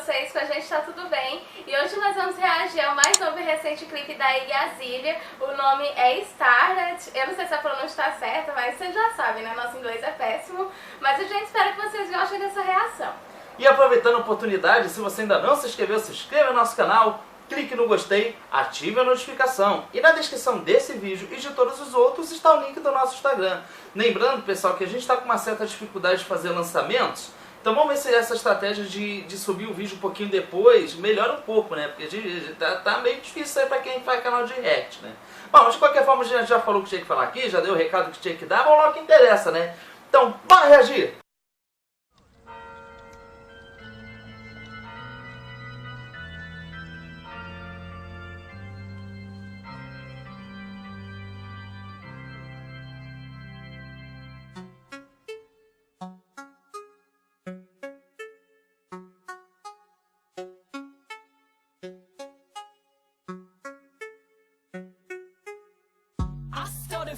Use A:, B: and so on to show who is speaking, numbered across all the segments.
A: vocês? Com a gente tá tudo bem. E hoje nós vamos reagir ao mais novo e recente clipe da Iggy Azalea. O nome é Starlet. Eu não sei se a pronúncia tá certa, mas vocês já sabem, né? Nosso inglês é péssimo. Mas a gente espera que vocês gostem dessa reação.
B: E aproveitando a oportunidade, se você ainda não se inscreveu, se inscreva no nosso canal, clique no gostei, ative a notificação. E na descrição desse vídeo e de todos os outros está o link do nosso Instagram. Lembrando, pessoal, que a gente está com uma certa dificuldade de fazer lançamentos. Então vamos ver se essa estratégia de subir o vídeo um pouquinho depois melhora um pouco, né? Porque a gente tá meio difícil aí pra quem faz canal de react, né? Bom, de qualquer forma a gente já falou o que tinha que falar aqui, já deu o recado que tinha que dar, vamos lá o que interessa, né? Então, bora reagir!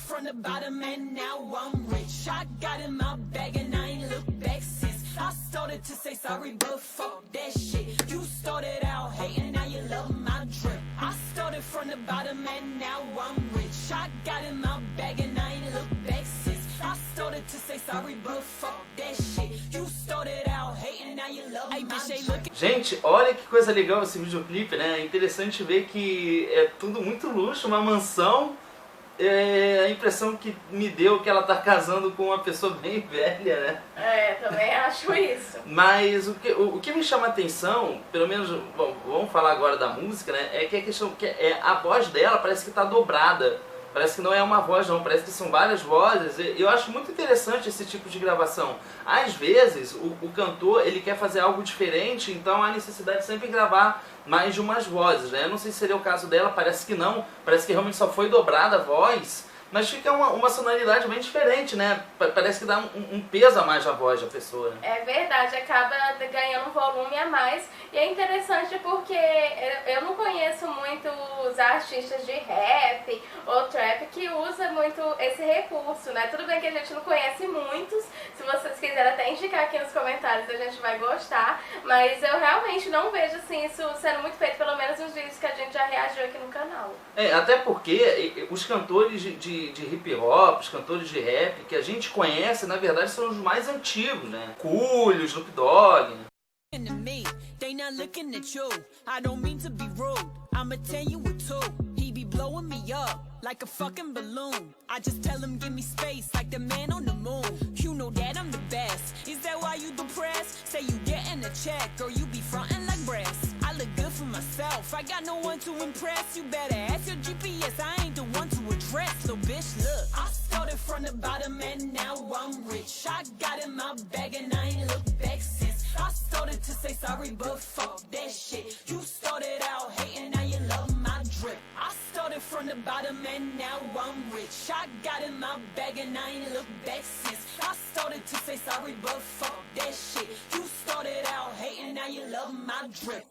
C: From the bottom and now I'm rich. I got in my bag and I ain't looked back since. I started to say sorry, but fuck that shit. You started out hating, now you love my drip. I started from the bottom and now I'm rich. I got in my bag and I ain't looked back since. I started to say sorry, but fuck that shit. You started out hating, now you love my drip.
B: Gente, olha que coisa legal esse videoclipe, né? É interessante ver que é tudo muito luxo, uma mansão. A impressão que me deu que ela tá casando com uma pessoa bem velha, né?
A: É, também acho isso.
B: Mas o que me chama a atenção, pelo menos, bom, vamos falar agora da música, né? É que a questão que a voz dela parece que tá dobrada. Parece que não é uma voz não, parece que são várias vozes. Eu acho muito interessante esse tipo de gravação. Às vezes, o cantor ele quer fazer algo diferente, então há necessidade de sempre gravar mais de umas vozes, né? Eu não sei se seria o caso dela, parece que não. Parece que realmente só foi dobrada a voz. Mas fica uma sonoridade bem diferente, né? Parece que dá um peso a mais na voz da pessoa, né?
A: É verdade, acaba ganhando um volume a mais. E é interessante porque eu não conheço muitos artistas de rap ou trap que usam muito esse recurso, né? Tudo bem que a gente não conhece muitos. Se vocês quiserem até indicar aqui nos comentários, a gente vai gostar. Mas eu realmente não vejo assim, isso sendo muito feito, pelo menos nos vídeos que a gente já reagiu aqui no canal.
B: Até porque os cantores de hip hop, os cantores de rap que a gente conhece, na verdade, são os mais antigos, né? Coolio, Snoop Dogg.
C: They not looking at you. I don't mean to be rude. I'ma tell you a two. He be blowing me up like a fucking balloon. I just tell him give me space like the man on the moon. You know that I'm the best. Is that why you depressed? Say you getting a check or you be frontin' like brass. I look good for myself. I got no one to impress. You better ask your GPS. I ain't the one to address. Little bitch, look. I started from the bottom and now I'm rich. I got in my bag and I ain't looked back since. I started to say sorry, but fuck that shit. You started out hating, now you love my drip. I started from the bottom and now I'm rich. I got in my bag and I ain't looked back since. I started to say sorry, but fuck that shit. You started out hating, now you love my drip.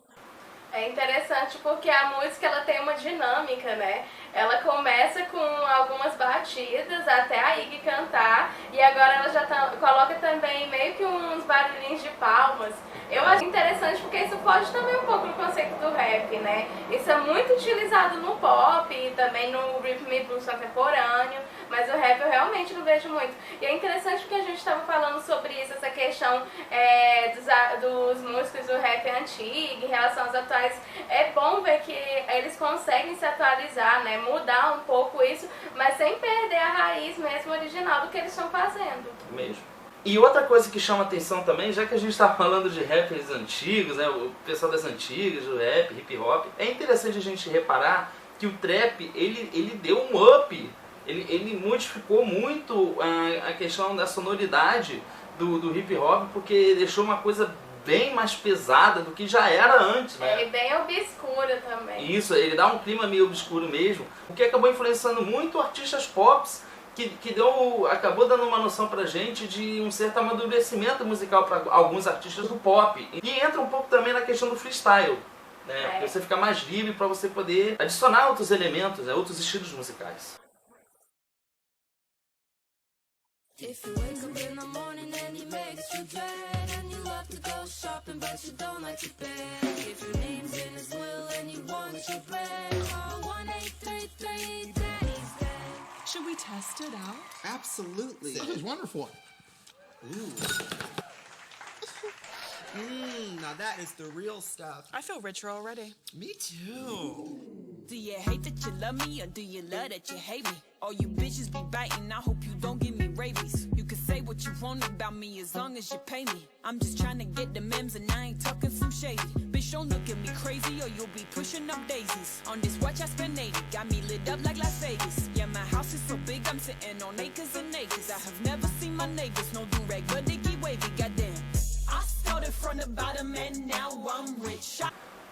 A: É interessante porque a música ela tem uma dinâmica, né? Ela começa com algumas batidas até a Iggy cantar e agora ela já coloca também meio que uns barulhinhos de palmas. Eu acho interessante porque isso foge também um pouco do conceito do rap, né? Isso é muito utilizado no pop e também no rhythm and blues contemporâneo, mas o rap eu realmente não vejo muito. E é interessante porque a gente estava falando sobre isso, essa questão dos músicos do rap antigo em relação aos atuais. É bom ver que eles conseguem se atualizar, né? Mudar um pouco isso, mas sem perder a raiz mesmo original do que eles estão fazendo.
B: Mesmo. E outra coisa que chama atenção também, já que a gente está falando de rappers antigos, né, o pessoal das antigas, do rap, hip hop, é interessante a gente reparar que o trap, ele deu um up, ele modificou muito a questão da sonoridade do hip hop, porque deixou uma coisa bem mais pesada do que já era antes, né?
A: É bem obscura também.
B: Isso, ele dá um clima meio obscuro mesmo, o que acabou influenciando muito artistas pops, que acabou dando uma noção pra gente de um certo amadurecimento musical para alguns artistas do pop. E entra um pouco também na questão do freestyle, né? Porque você fica mais livre para você poder adicionar outros elementos, né? Outros estilos musicais.
D: If you wake up in the morning and you make you dread and you love to go
C: shopping, but you don't like to pay. If your name's in his will and you want your bread, call 1-833 Daddy's Dead.
D: Should we test it out?
E: Absolutely.
F: That is wonderful.
E: Ooh. Now that is the real stuff.
D: I feel richer already.
E: Me too.
C: Do you hate that you love me, or do you love that you hate me? All you bitches be biting, I hope you don't give me rabies. You can say what you want about me as long as you pay me. I'm just trying to get the memes and I ain't talking some shady. Bitch, don't look at me crazy or you'll be pushing up daisies. On this watch I spend 80, got me lit up like Las Vegas. Yeah, my house is so big, I'm sitting on acres and acres. I have never seen my neighbors, no do-rag, but they keep wavy, goddamn. I started from the bottom and now I'm rich.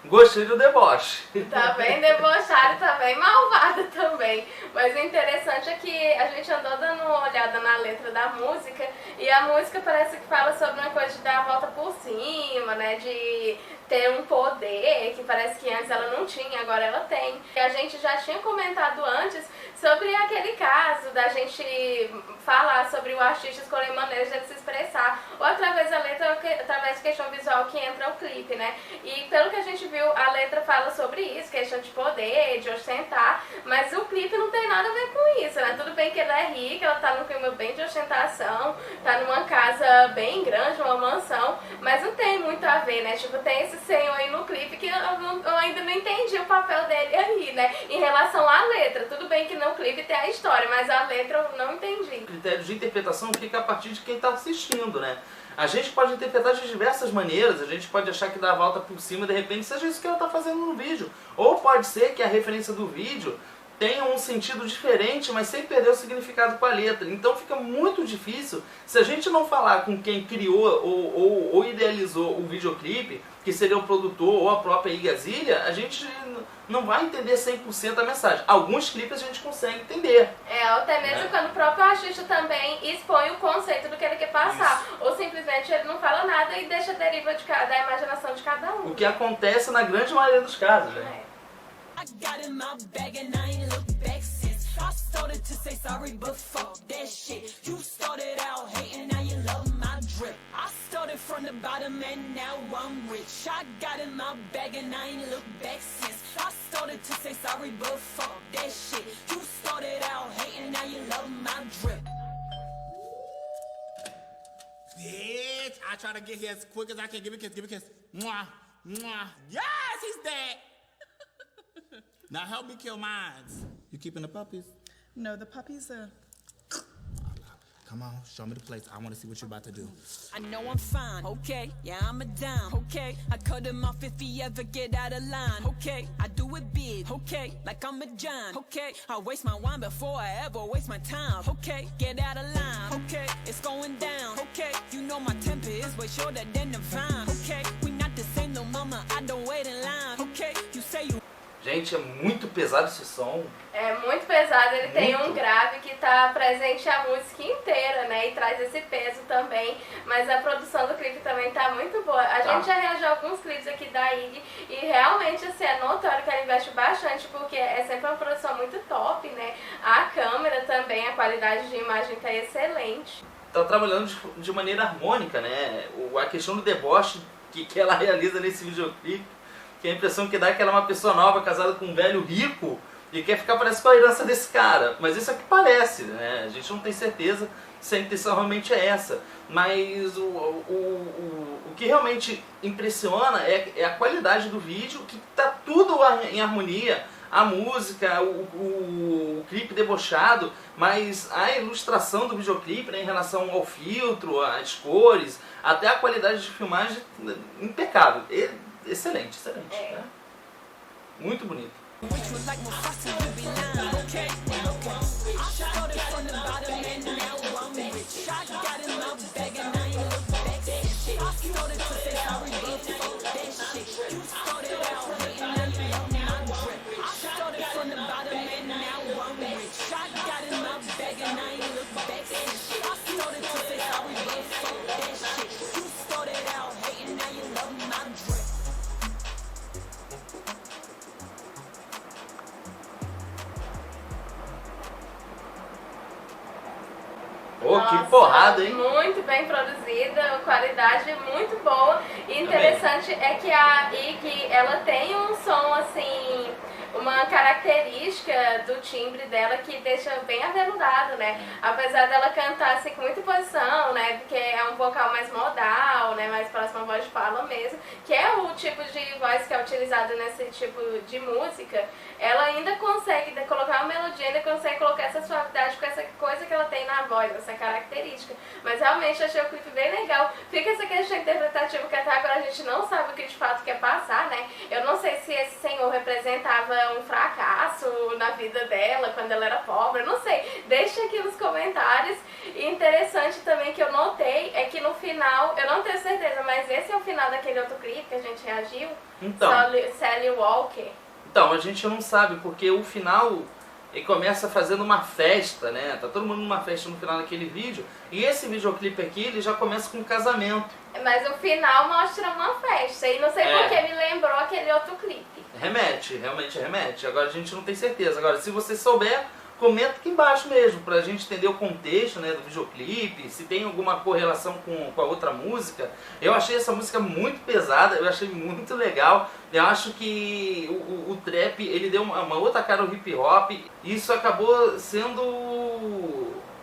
B: Gostei do deboche.
A: Tá bem debochada, tá bem malvada também. Mas o interessante é que a gente andou dando uma olhada na letra da música e a música parece que fala sobre uma coisa de dar a volta por cima, né? De ter um poder que parece que antes ela não tinha, agora ela tem. E a gente já tinha comentado antes sobre aquele caso da gente falar sobre o artista escolher maneiras de ele se expressar, ou através da letra, ou através de questão visual que entra o clipe, né? E pelo que a gente viu, a letra fala sobre isso, questão de poder, de ostentar, mas o clipe não tem nada a ver com isso, né? Tudo bem que ela é rica, ela tá num clima bem de ostentação, tá numa casa bem grande, uma mansão, mas não tem muito a ver, né? Tipo, tem esse senhor aí no clipe que eu ainda não entendi o papel dele aí, né? Em relação à letra. Tudo bem que no clipe tem a história, mas a letra eu não entendi.
B: O critério de interpretação fica a partir de quem está assistindo, né? A gente pode interpretar de diversas maneiras, a gente pode achar que dá a volta por cima, de repente seja isso que ela está fazendo no vídeo. Ou pode ser que a referência do vídeo tenha um sentido diferente, mas sem perder o significado com a letra. Então fica muito difícil, se a gente não falar com quem criou ou idealizou o videoclipe, que seria o produtor ou a própria Iggy Azalea, a gente não vai entender 100% a mensagem. Alguns clipes a gente consegue entender.
A: Até mesmo quando o próprio artista também expõe o conceito do que ele quer passar. Isso. Ou simplesmente ele não fala nada e deixa a deriva da imaginação de cada um.
B: O que acontece na grande maioria dos casos, né?
C: I got in my bag and I ain't looked back since. I started to say sorry, but fuck that shit. You started out hating, now you love my drip. I started from the bottom and now I'm rich. I got in my bag and I ain't looked back since. I started to say sorry, but fuck that shit. You started out hating, now you love my drip.
F: Bitch, I try to get here as quick as I can. Give me a kiss, give me a kiss. Mwah, mwah. Yes, he's dead. Now help me kill mines. You keeping the puppies?
D: No, the puppies are...
F: Come on, show me the place. I want to see what you're about to do.
C: I know I'm fine, okay, yeah, I'm a dime, okay. I cut him off if he ever get out of line, okay. I do it big, okay, like I'm a giant, okay. I waste my wine before I ever waste my time, okay. Get out of line, okay, it's going down, okay. You know my temper is way shorter than the vine, okay. We not the same, no mama, I don't wait in line, okay. You say you...
B: Gente, é muito pesado esse som.
A: É muito pesado, ele tem
B: Muito.
A: um grave que está presente a música inteira, né? E traz esse peso também, mas a produção do clipe também tá muito boa. A gente já reagiu a alguns clipes aqui da Iggy e realmente assim, é notório que ela investe bastante, porque é sempre uma produção muito top, né? A câmera também, a qualidade de imagem tá excelente.
B: Tá trabalhando de maneira harmônica, né? A questão do deboche que ela realiza nesse videoclipe, que a impressão que dá é que ela é uma pessoa nova, casada com um velho rico, e quer ficar parece com a herança desse cara. Mas isso é o que parece, né? A gente não tem certeza se a intenção realmente é essa. Mas o que realmente impressiona é a qualidade do vídeo, que tá tudo em harmonia. A música, o clipe debochado, mas a ilustração do videoclipe, né, em relação ao filtro, às cores, até a qualidade de filmagem, impecável. Excelente, excelente. Né? Muito bonito. Pô, que
A: Nossa,
B: porrada, hein?
A: Muito bem produzida, qualidade muito boa. E interessante é que a Iggy, ela tem um som assim, uma característica do timbre dela que deixa bem aveludado, né? Apesar dela cantar assim com muita posição, né? Porque é um vocal mais modal, né? Mais próximo à voz de fala mesmo, que é o tipo de voz que é utilizado nesse tipo de música. Ela ainda consegue colocar uma melodia, ainda consegue colocar essa suavidade com essa coisa que ela tem na voz, essa característica. Mas realmente achei o clipe bem legal. Fica essa questão interpretativa que até agora a gente não sabe o que de fato quer passar, né? Eu não sei se esse senhor representava um fracasso na vida dela quando ela era pobre, eu não sei. Deixa aqui nos comentários. E interessante também que eu notei é que no final, eu não tenho certeza, mas esse é o final daquele outro clipe que a gente reagiu,
B: Então.
A: Sally Walker.
B: Então, a gente não sabe, porque o final ele começa fazendo uma festa, né? Tá todo mundo numa festa no final daquele vídeo. E esse videoclipe aqui, ele já começa com um casamento.
A: Mas o final mostra uma festa. E não sei
B: É.
A: porque me lembrou aquele outro clipe.
B: Remete, realmente remete. Agora a gente não tem certeza. Agora, se você souber, comenta aqui embaixo mesmo, pra gente entender o contexto, né, do videoclipe, se tem alguma correlação com a outra música. Eu achei essa música muito pesada, eu achei muito legal. Eu acho que o trap, ele deu uma outra cara ao hip hop. E isso acabou sendo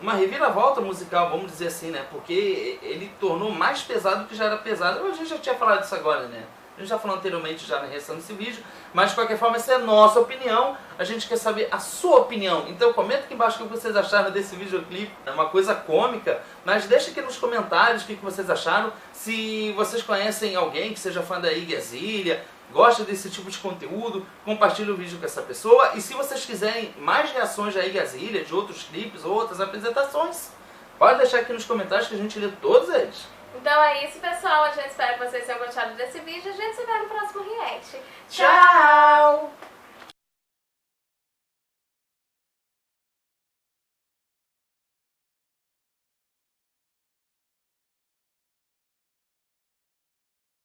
B: uma reviravolta musical, vamos dizer assim, né? Porque ele tornou mais pesado do que já era pesado. A gente já tinha falado disso agora, né? A gente já falou anteriormente já na reação desse vídeo, mas de qualquer forma essa é a nossa opinião, a gente quer saber a sua opinião. Então comenta aqui embaixo o que vocês acharam desse videoclipe, é uma coisa cômica, mas deixa aqui nos comentários o que vocês acharam, se vocês conhecem alguém que seja fã da Iggy Azalea, gosta desse tipo de conteúdo, compartilhe o vídeo com essa pessoa, e se vocês quiserem mais reações da Iggy Azalea, de outros clipes ou outras apresentações, pode deixar aqui nos comentários que a gente lê todos eles.
A: Então é isso, pessoal. A gente espera que vocês tenham gostado desse vídeo.